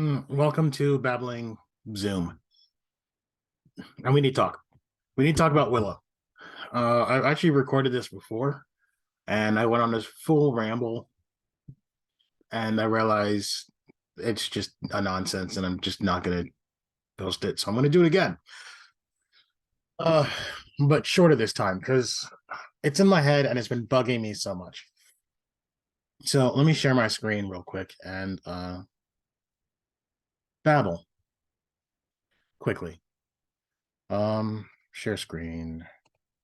Welcome to Babbling Zoom. And we need to talk. We need to talk about Willow. I've actually recorded this before, and I went on this full ramble, and I realized it's just a nonsense, and I'm just not going to post it. So I'm going to do it again. Uh, but shorter this time because it's in my head and it's been bugging me so much. So let me share my screen real quick and babble quickly. Share screen,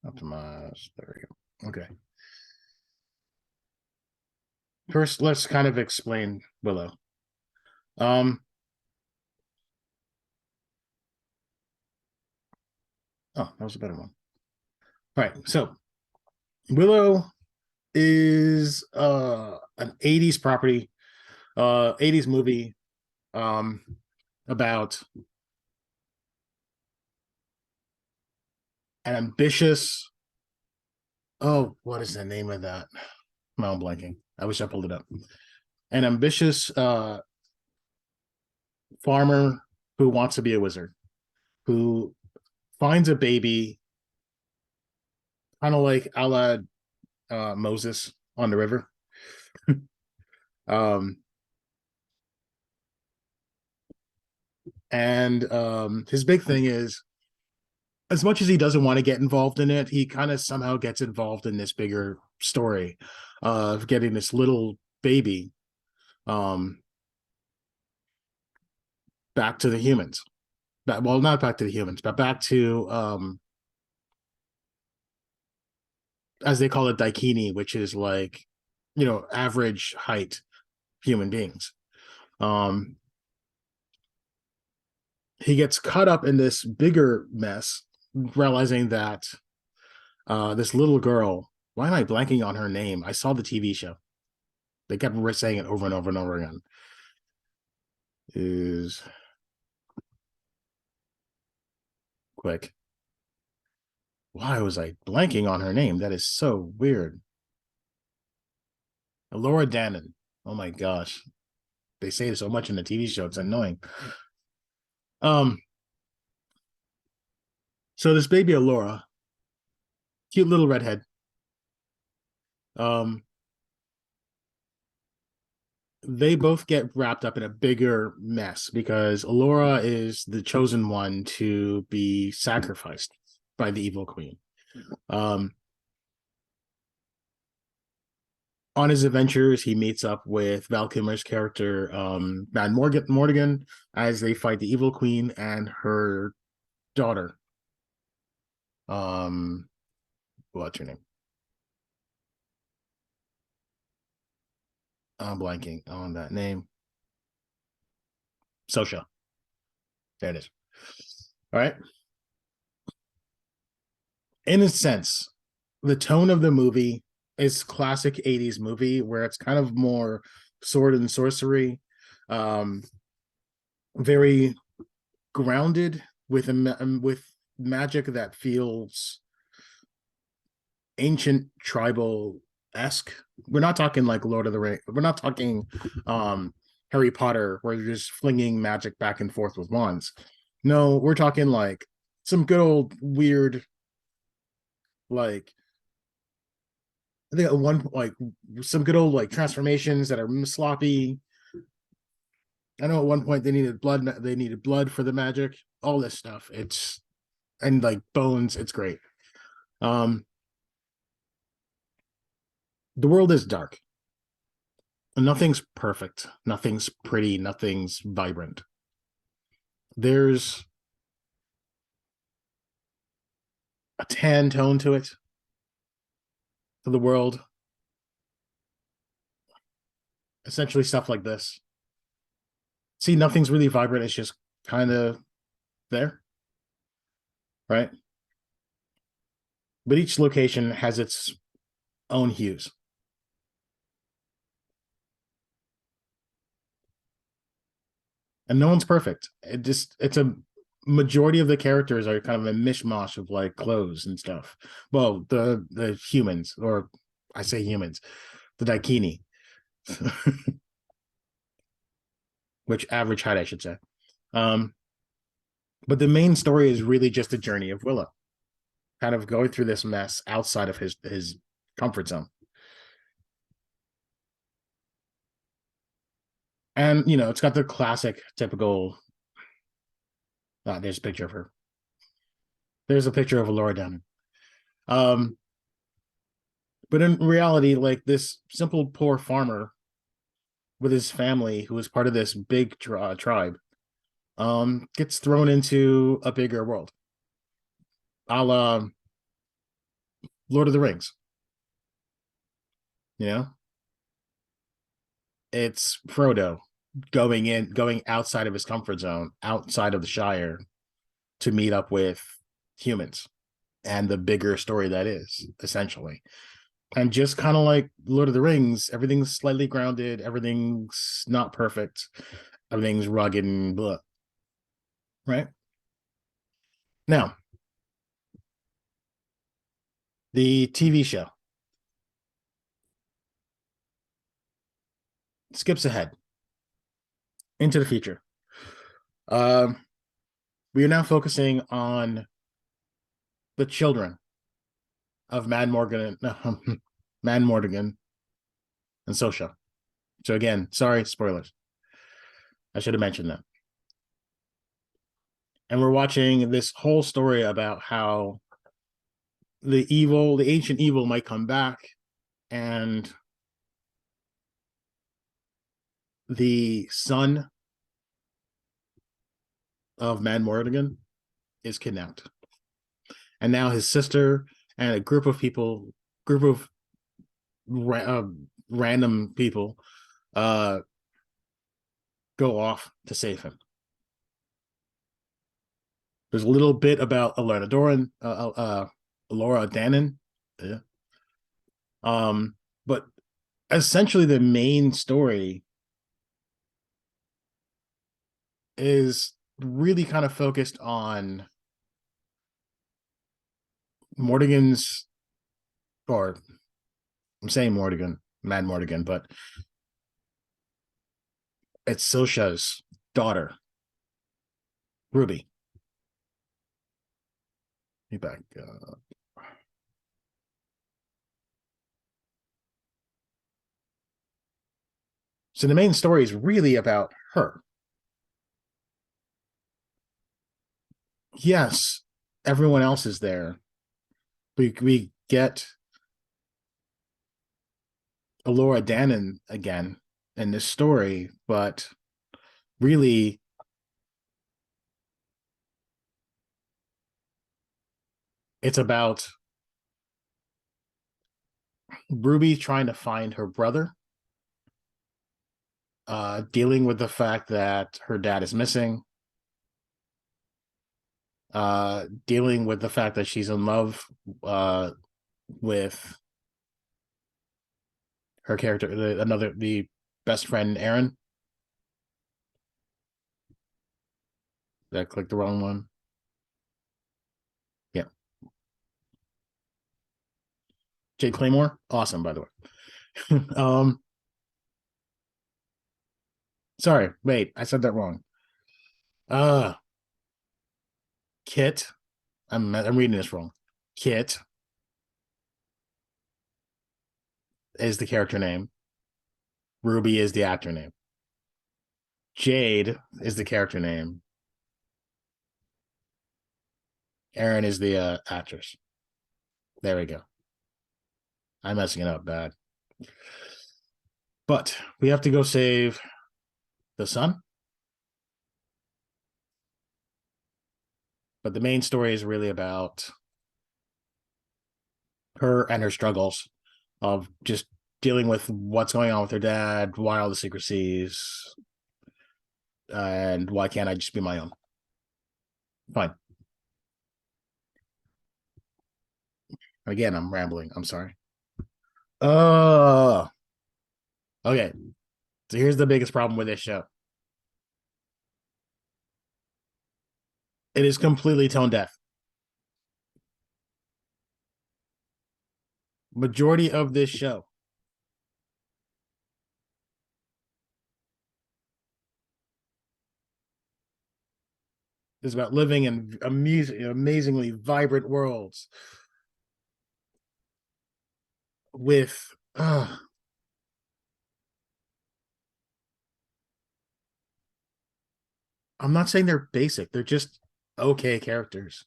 optimize. There we go. Okay. First, let's kind of explain Willow. Um, oh, that was a better one. All right, so Willow is an 80s property, 80s movie um about an ambitious what is the name of that? No, I'm blanking. I wish I pulled it up. An ambitious farmer who wants to be a wizard, who finds a baby, kind of like a la Moses on the river. um and his big thing is, as much as he doesn't want to get involved in it, he kind of somehow gets involved in this bigger story of getting this little baby um back to the humans. Well, not back to the humans, but back to as they call it, daikini, which is like, average height human beings. um he gets caught up in this bigger mess, realizing that this little girl, why am I blanking on her name? I saw the TV show. They kept saying it over and over and over again. Is quick. Why was I blanking on her name? That is so weird. Laura Dannon. Oh my gosh. They say so much in the TV show. It's annoying. Um, so this baby Alora, cute little redhead. Um, they both get wrapped up in a bigger mess because Alora is the chosen one to be sacrificed by the evil queen. Um, on his adventures, he meets up with Val Kilmer's character, Mad Morgan, as they fight the evil queen and her daughter. What's her name? I'm blanking on that name. Sosha. There it is. All right. In a sense, the tone of the movie is classic 80s movie where it's kind of more sword and sorcery, um, very grounded with magic that feels ancient tribal esque. We're not talking like Lord of the Rings. We're not talking Harry Potter where you're just flinging magic back and forth with wands. No, we're talking like some good old weird, like, I think at one, like, some good old like transformations that are sloppy. I know at one point they needed blood. They needed blood for the magic. All this stuff. It's and like bones. It's great. Um, the world is dark. Nothing's perfect. Nothing's pretty. Nothing's vibrant. There's a tan tone to it, to the world. Essentially, stuff like this. See, nothing's really vibrant. It's just kind of there, right? But each location has its own hues. And no one's perfect. It's a majority of the characters are kind of a mishmash of like clothes and stuff. Well, the humans, or I say humans, the daikini. which average height, I should say. Um, but the main story is really just a journey of Willow, kind of going through this mess outside of his comfort zone. And it's got the classic, typical. There's a picture of her. There's a picture of Laura Downey. Um, but in reality, like this simple poor farmer with his family, who is part of this big tribe, gets thrown into a bigger world, a la Lord of the Rings. You know, it's Frodo going outside of his comfort zone, outside of the Shire, to meet up with humans and the bigger story that is, essentially. And just kind of like Lord of the Rings, everything's slightly grounded, everything's not perfect, everything's rugged and blah. Right? Now, the TV show skips ahead into the future. Um, we are now focusing on the children of Mad Morgan, Mad Morgan, and Sosha. So again, sorry, spoilers. I should have mentioned that. And we're watching this whole story about how the ancient evil might come back, and the son of Mad Morgan is kidnapped. And now his sister and a group of random people, uh, go off to save him. There's a little bit about Laura Dannon. Yeah. But essentially the main story is really kind of focused on Mordigan's, or I'm saying Mordigan, Mad Mordigan, but it's Sosha's daughter, Ruby. Be back. So the main story is really about her. Yes, everyone else is there. We get Alora Dannon again in this story, but really it's about Ruby trying to find her brother, dealing with the fact that her dad is missing, dealing with the fact that she's in love with her character, the best friend Aaron. That clicked the wrong one. Yeah, Jay Claymore, awesome by the way. Sorry, wait, I said that wrong. Uh Kit. I'm reading this wrong. Kit is the character name. Ruby is the actor name. Jade is the character name. Aaron is the actress. There we go. I'm messing it up bad. But we have to go save the son. But the main story is really about her and her struggles of just dealing with what's going on with her dad, why all the secrecies, and why can't I just be my own? Fine. Again, I'm rambling. I'm sorry. Uh okay. So here's the biggest problem with this show. It is completely tone deaf. Majority of this show, is about living in amazingly vibrant worlds with I'm not saying they're basic, they're just okay characters.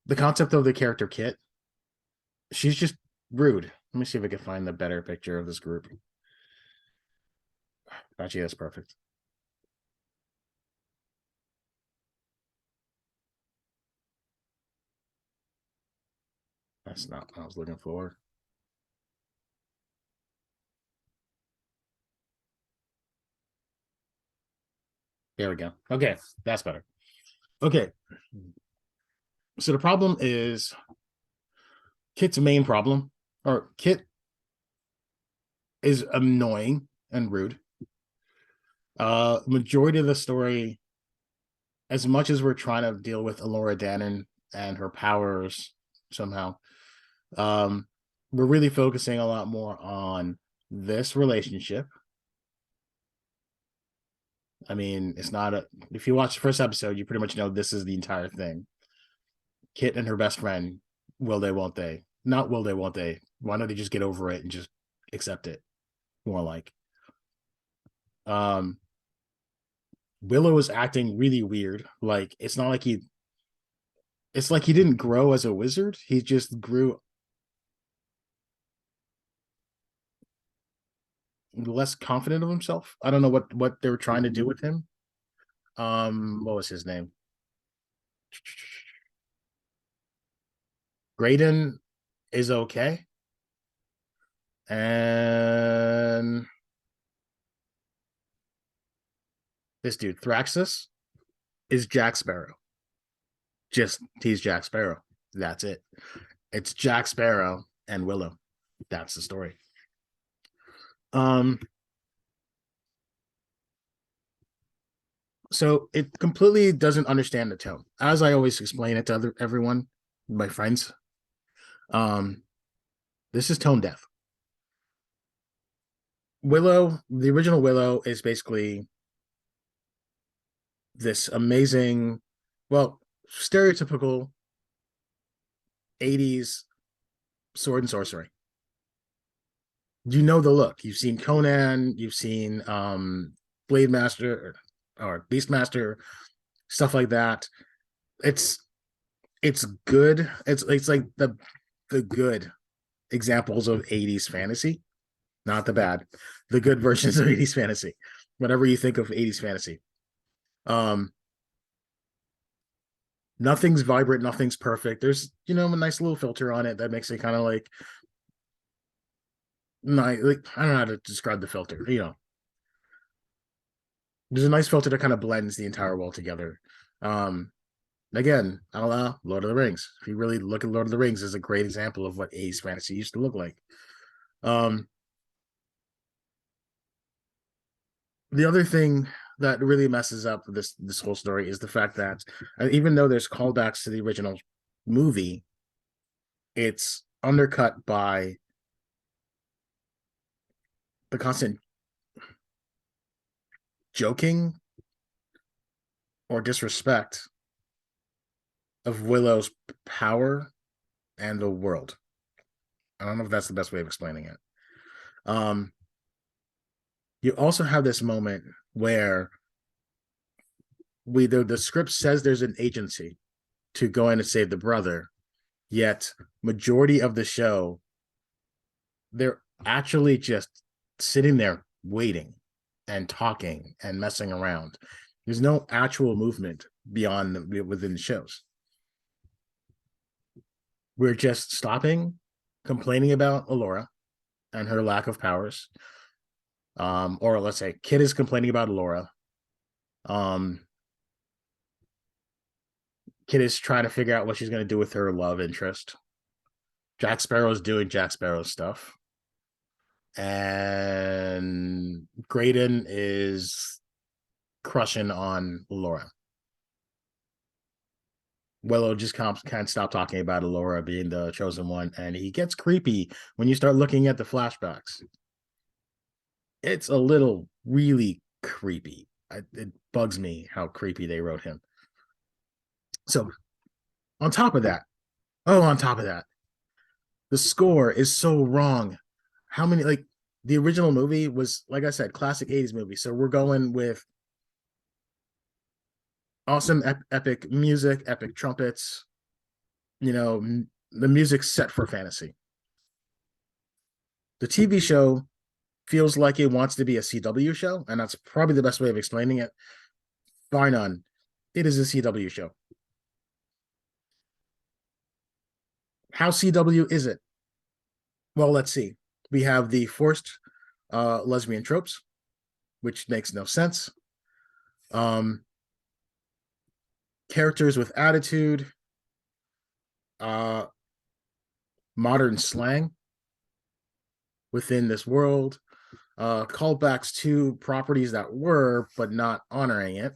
The concept of the character Kit, she's just rude. Let me see if I can find the better picture of this group. Actually, that's perfect. That's not what I was looking for. There we go. Okay, that's better. Okay. So the problem is Kit's main problem, or Kit is annoying and rude. Majority of the story, as much as we're trying to deal with Alora Dannon and her powers somehow, um, we're really focusing a lot more on this relationship. I mean, it's not a. If you watch the first episode, you pretty much know this is the entire thing. Kit and her best friend, will they, won't they? Not will they, won't they? Why don't they just get over it and just accept it? More like, um, Willow is acting really weird. Like it's not like he. It's like he didn't grow as a wizard. He just grew less confident of himself. I don't know what they were trying to do with him. What was his name? Graydon is okay. And this dude, Thraxus, is Jack Sparrow. Just he's Jack Sparrow. That's it. It's Jack Sparrow and Willow. That's the story. Um, so it completely doesn't understand the tone. As I always explain it to everyone, my friends. Um, this is tone deaf. Willow, the original Willow, is basically this amazing, well, stereotypical 80s sword and sorcery. You know the look. You've seen Conan, you've seen Blade Master or Beastmaster, stuff like that. It's it's good. It's like the good examples of 80s fantasy, not the bad. The good versions of 80s fantasy. Whatever you think of 80s fantasy. Um Nothing's vibrant, nothing's perfect. There's, a nice little filter on it that makes it kind of like like I don't know how to describe the filter. There's a nice filter that kind of blends the entire world together. Um, Again, I don't know, Lord of the Rings. If you really look at Lord of the Rings, is a great example of what Ace fantasy used to look like. Um, the other thing that really messes up this whole story is the fact that even though there's callbacks to the original movie, it's undercut by the constant joking or disrespect of Willow's power and the world. I don't know if that's the best way of explaining it. Um, you also have this moment where the script says there's an agency to go in and save the brother, yet majority of the show they're actually just sitting there waiting and talking and messing around. There's no actual movement beyond within the shows. We're just stopping, complaining about Alora and her lack of powers. Or let's say Kid is complaining about Alora. Kid is trying to figure out what she's going to do with her love interest. Jack Sparrow's doing Jack Sparrow stuff. And Graydon is crushing on Laura. Willow just can't stop talking about Laura being the chosen one, and he gets creepy when you start looking at the flashbacks. It's a little really creepy. It bugs me how creepy they wrote him. So on top of that, on top of that, the score is so wrong. How many, like, the original movie was, like I said, classic 80s movie. So we're going with awesome epic music, epic trumpets, you know, the music's set for fantasy. The TV show feels like it wants to be a CW show, and that's probably the best way of explaining it. Bar none, it is a CW show. How CW is it? Well, let's see. We have the forced lesbian tropes, which makes no sense. Um, Characters with attitude, uh, modern slang within this world, callbacks to properties that were, but not honoring it.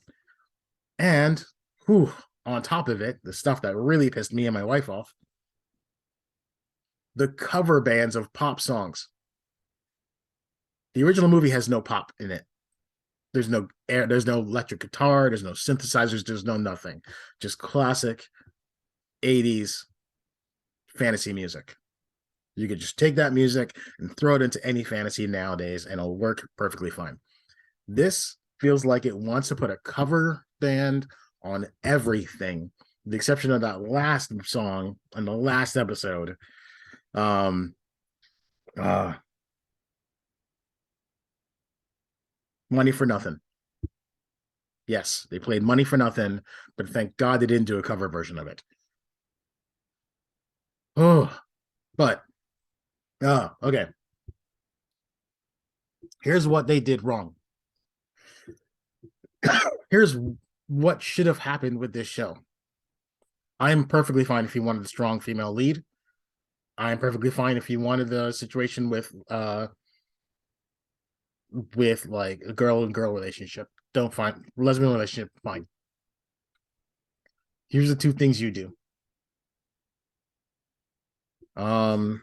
And whew, on top of it, the stuff that really pissed me and my wife off, the cover bands of pop songs. The original movie has no pop in it. There's no air, there's no electric guitar, there's no synthesizers, there's no nothing. Just classic 80s fantasy music. You could just take that music and throw it into any fantasy nowadays and it'll work perfectly fine. This feels like it wants to put a cover band on everything, with the exception of that last song on the last episode. Um uh Money for Nothing. Yes, they played Money for Nothing, but thank God they didn't do a cover version of it. Oh, but okay. Here's what they did wrong. Here's what should have happened with this show. I'm perfectly fine if you wanted a strong female lead. I'm perfectly fine if you wanted the situation with like a girl and girl relationship. Don't find lesbian relationship, fine. Here's the two things you do. Um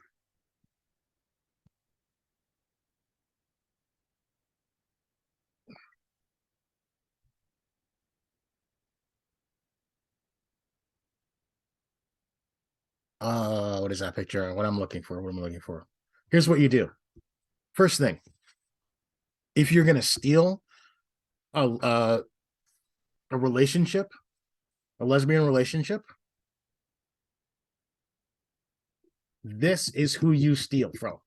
what is that picture? What I'm looking for? What am I looking for? Here's what you do. First thing, if you're gonna steal a relationship, a lesbian relationship, this is who you steal from.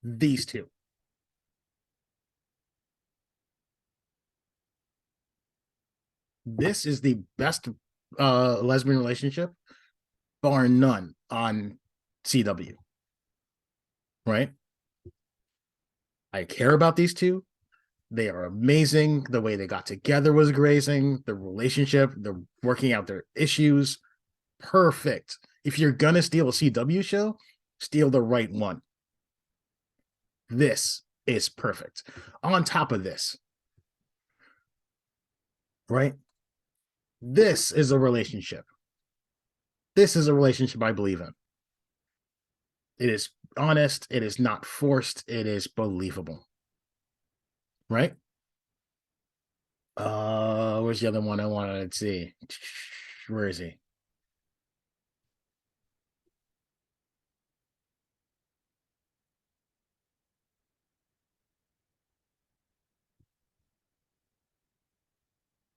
These two. This is the best lesbian relationship, bar none, on CW. Right? I care about these two. They are amazing. The way they got together was grazing. The relationship, they're working out their issues. Perfect. If you're gonna steal a CW show, steal the right one. This is perfect. On top of this, right? This is a relationship. This is a relationship I believe in. It is honest. It is not forced. It is believable. Right? Where's the other one I wanted to see? Where is he?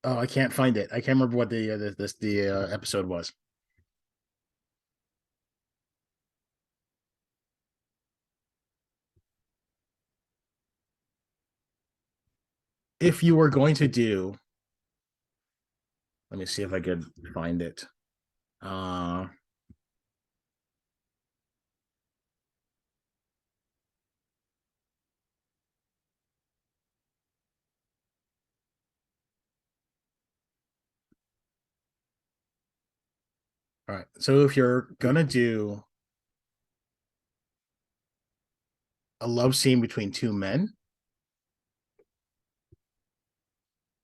Oh, I can't find it. I can't remember what the episode was. If you were going to do, let me see if I could find it. All right. So if you're gonna do a love scene between two men,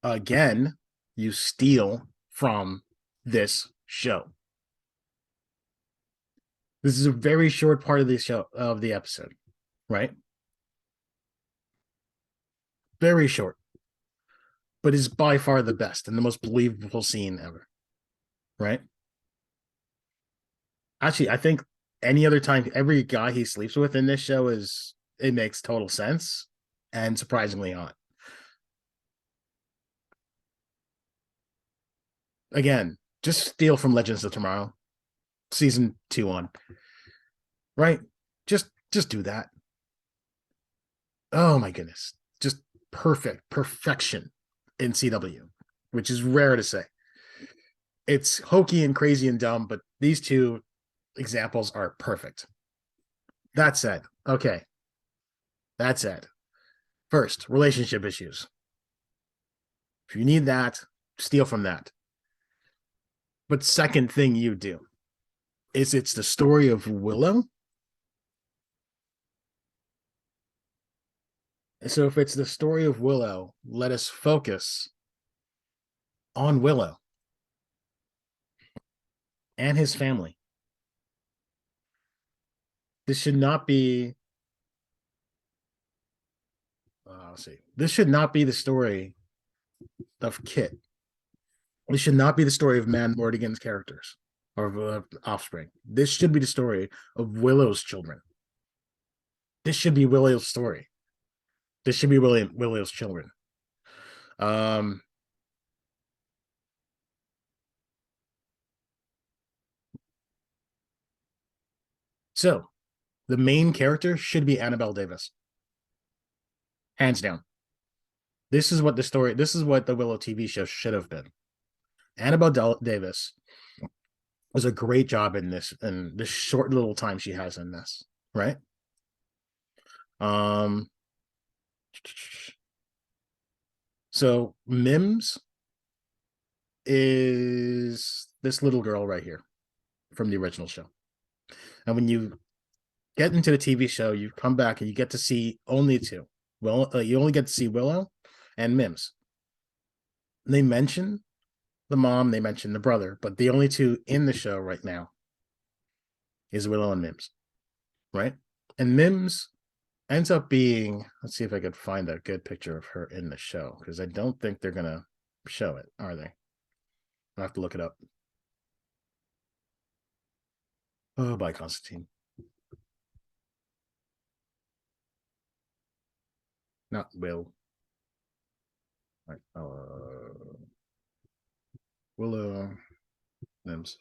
again, you steal from this show. This is a very short part of the show of the episode, right? very short, but is by far the best and the most believable scene ever. Right? Actually, I think any other time, every guy he sleeps with in this show is it makes total sense and surprisingly hot. Again, just steal from Legends of Tomorrow, season 2 on, right? Just do that. Oh my goodness. Just perfection in CW, which is rare to say. It's hokey and crazy and dumb, but these two examples are perfect. That said, okay. That said, first, relationship issues. If you need that, steal from that. But second thing you do is it's the story of Willow. So if it's the story of Willow, let us focus on Willow and his family. This should not be let's see. This should not be the story of Kit. This should not be the story of Man Mordigan's characters or of offspring. This should be the story of Willow's children. This should be Willow's story. This should be Willow's children. Um, so the main character should be Annabelle Davis, hands down. This is what the story. This is what the Willow TV show should have been. Annabelle Davis was a great job in this short little time she has in this, right? So Mims is this little girl right here from the original show. And when you get into the TV show, you come back and you get to see only two. Well, you only get to see Willow and Mims. They mention the mom, they mention the brother, but the only two in the show right now is Willow and Mims, right? And Mims ends up being, let's see if I could find a good picture of her in the show, because I don't think they're gonna show it, are they? I'll have to look it up. Oh, by Constantine. Not Will. Right. Willow Mims.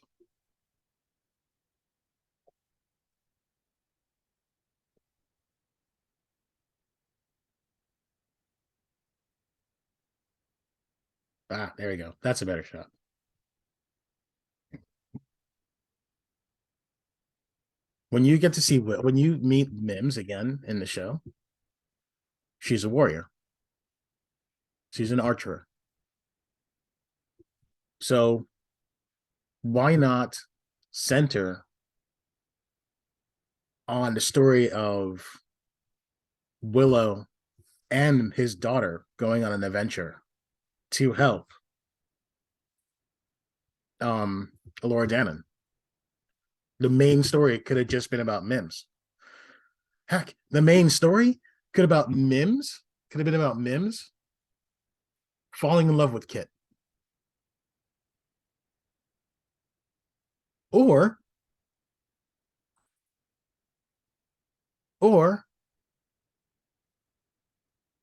Ah, there we go. That's a better shot. When you get to see when you meet Mims again in the show, she's a warrior. She's an archer. So why not center on the story of Willow and his daughter going on an adventure to help Laura Dannon? The main story could have just been about Mims. Heck, the main story could have about Mims. Could have been about Mims falling in love with Kit. Or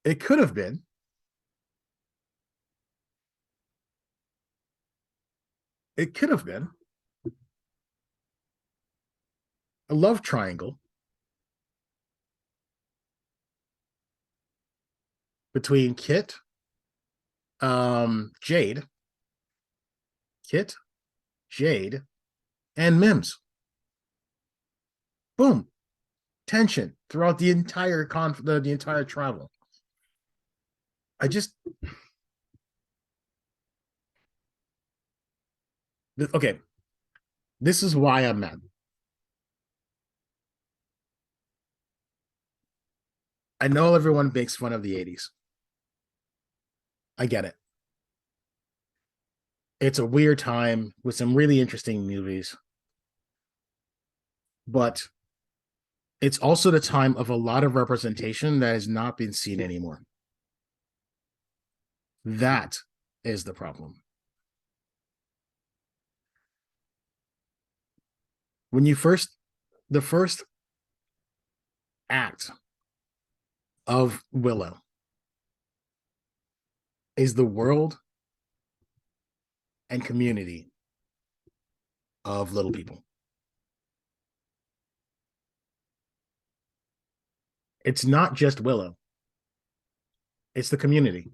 it could have been a love triangle between Jade, Kit, Jade, and Mims. Boom. Tension throughout the entire the entire travel. I just okay. This is why I'm mad. I know everyone makes fun of the 80s. I get it. It's a weird time with some really interesting movies. But it's also the time of a lot of representation that has not been seen anymore. That is the problem. When you first, the first act of Willow is the world and community of little people. It's not just Willow, it's the community.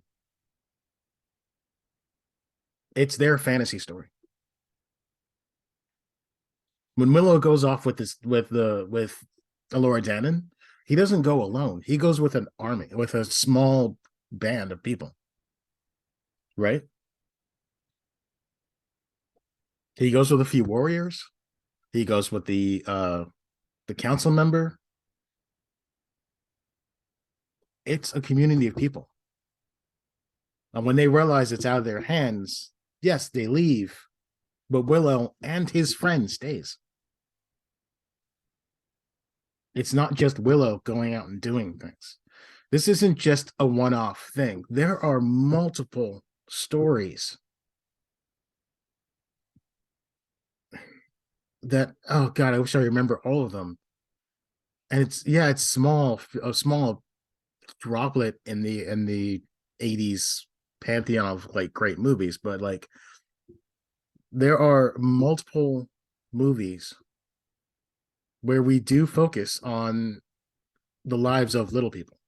It's their fantasy story. When Willow goes off with this with Alora Dannon, he doesn't go alone. He goes with an army, with a small band of people, right? He goes with a few warriors. He goes with the council member. It's a community of people. And when they realize it's out of their hands, yes, they leave, but Willow and his friend stays. It's not just Willow going out and doing things. This isn't just a one-off thing. There are multiple stories that, oh god, I wish I remember all of them. And it's small, a small droplet in the 80s pantheon of like great movies, but like there are multiple movies where we do focus on the lives of little people.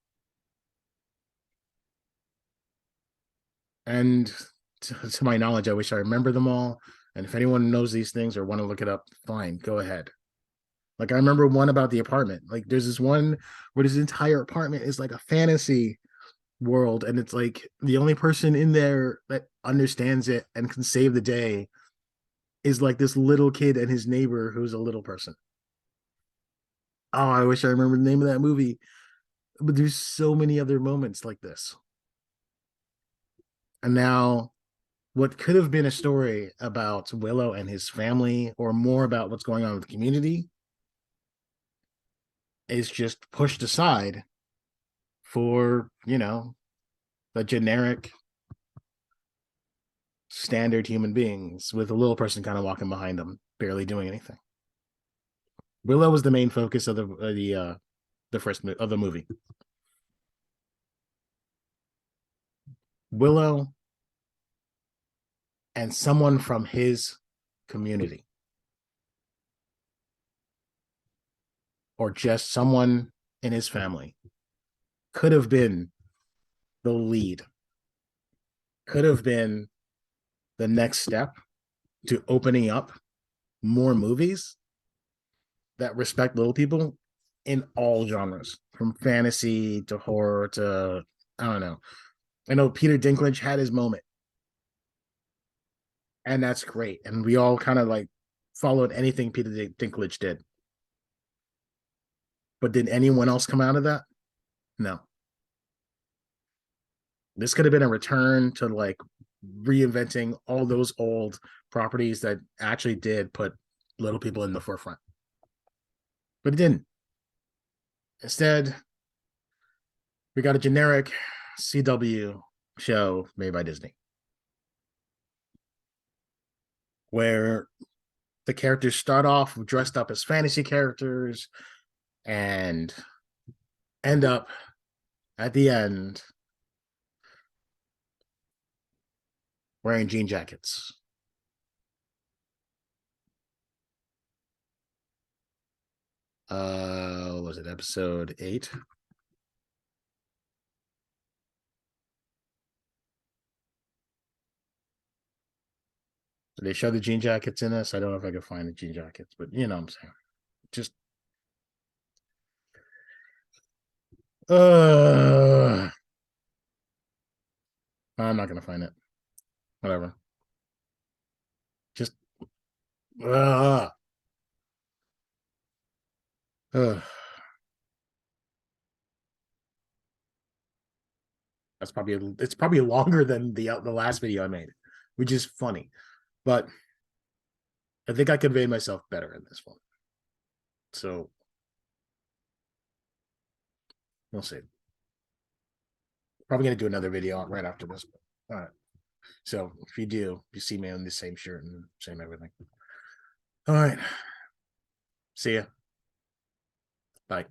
And to my knowledge, I wish I remember them all. And if anyone knows these things or want to look it up, fine, go ahead. Like I remember one about the apartment. Like there's this one where this entire apartment is like a fantasy world, and it's like the only person in there that understands it and can save the day is like this little kid and his neighbor who's a little person. Oh, I wish I remember the name of that movie. But there's so many other moments like this. And now what could have been a story about Willow and his family or more about what's going on with the community is just pushed aside for, the generic standard human beings with a little person kind of walking behind them, barely doing anything. Willow was the main focus of the first of the movie. Willow and someone from his community, or just someone in his family, could have been the lead, could have been the next step to opening up more movies that respect little people in all genres, from fantasy to horror to, I don't know. I know Peter Dinklage had his moment, and that's great. And we all kind of like followed anything Peter Dinklage did. But did anyone else come out of that? No. This could have been a return to like reinventing all those old properties that actually did put little people in the forefront. But it didn't. Instead, we got a generic CW show made by Disney where the characters start off dressed up as fantasy characters and end up at the end wearing jean jackets. Was it episode 8? They show the jean jackets in this. I don't know if I can find the jean jackets, but you know what I'm saying. Just I'm not gonna find it. Whatever. Just uh, uh. It's probably longer than the last video I made, which is funny. But I think I conveyed myself better in this one. So we'll see. Probably gonna do another video right after this. All right. So if you do, you see me in the same shirt and same everything. All right. See ya. Bye.